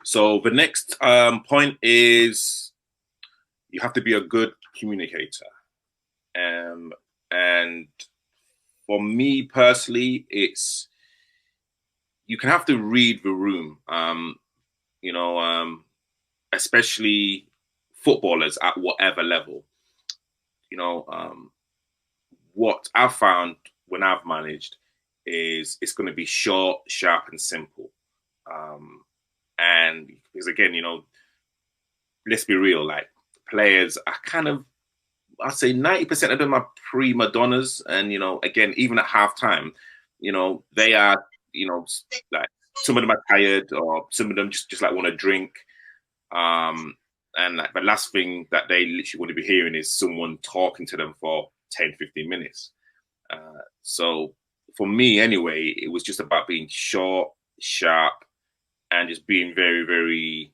So the next point is you have to be a good communicator. And for me personally, it's you can have to read the room. Especially footballers at whatever level. What I've found when I've managed is it's going to be short, sharp, and simple. And because again, let's be real, like players are kind of, I'd say 90% of them are prima donnas. And, again, even at halftime, they are, like some of them are tired or some of them just like want to drink. And like the last thing that they literally want to be hearing is someone talking to them for 10, 15 minutes. So for me anyway, it was just about being short, sharp, and just being very, very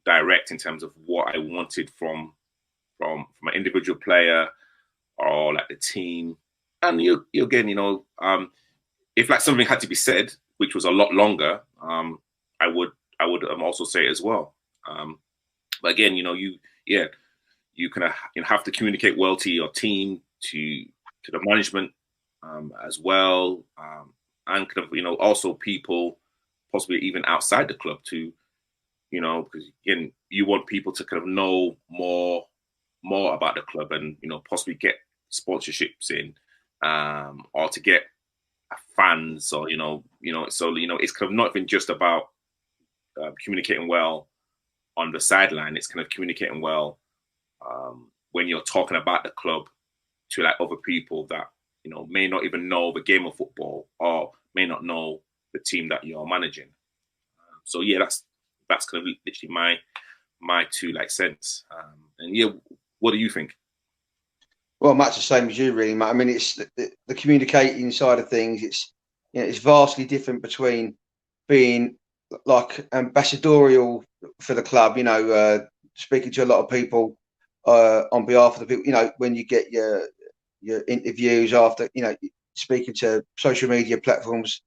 direct in terms of what I wanted from an individual player or like the team. And you again, if like something had to be said, which was a lot longer, I would also say it as well. But again, you can have to communicate well to your team, to the management as well, and kind of also people possibly even outside the club to because again you want people to kind of know more about the club and possibly get sponsorships in or to get fans or so it's kind of not even just about communicating well on the sideline. It's kind of communicating well when you're talking about the club to like other people that may not even know the game of football or may not know the team that you're managing. So yeah, that's kind of literally my 2 cents. And yeah, what do you think? Well, much the same as you, really, Matt. I mean, it's the communicating side of things. It's vastly different between being like ambassadorial for the club, speaking to a lot of people on behalf of the people, when you get your interviews after, speaking to social media platforms,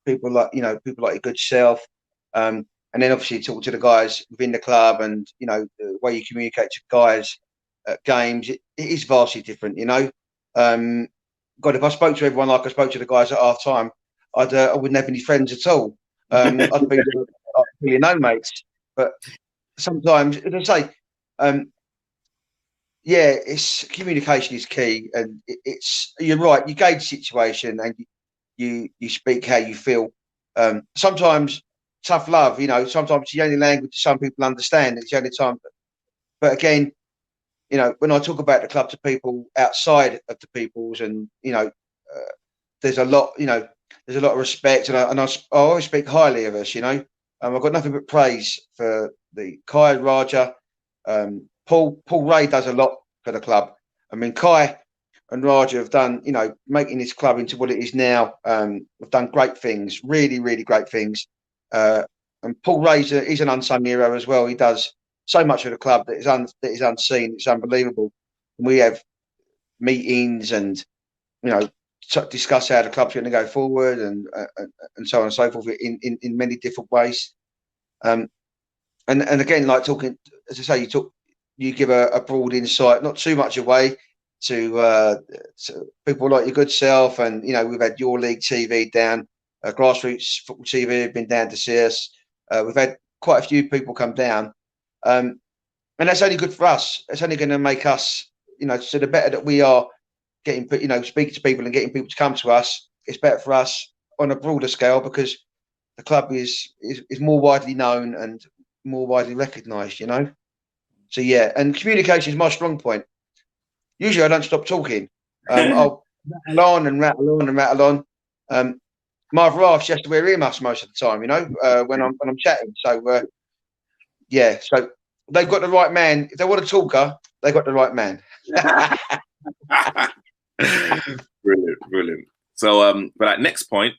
people like your good self, and then obviously talk to the guys within the club, and the way you communicate to guys at games, it is vastly different. God, if I spoke to everyone like I spoke to the guys at half time, I wouldn't have any friends at all. I'd be really no mates. But sometimes, as I say, it's communication is key, and you're right. You gauge the situation and you speak how you feel. Sometimes tough love, sometimes the only language some people understand. It's the only time. But again, when I talk about the club to people outside of the peoples, and there's a lot, there's a lot of respect, and I always speak highly of us. I've got nothing but praise for the Kai, Raja, Paul Ray does a lot for the club. I mean, Kai and Raja have done, making this club into what it is now. Have done great things, really, really great things. And Paul Ray's he's an unsung hero as well. He does so much for the club that is unseen. It's unbelievable. And we have meetings and discuss how the club's going to go forward and so on and so forth in many different ways. And again, like talking, as I say, you give a broad insight, not too much away to people like your good self. And we've had Your League TV down, Grassroots Football TV have been down to see us. We've had quite a few people come down, and that's only good for us. It's only going to make us, so the better that we are getting, speaking to people and getting people to come to us, it's better for us on a broader scale because the club is more widely known and more widely recognised. So yeah, and communication is my strong point. Usually, I don't stop talking. I'll rattle on and rattle on and rattle on. My other half has to wear earmuffs most of the time, when I'm chatting. So yeah, so they've got the right man. If they want a talker, they got the right man. Brilliant. So, but that next point,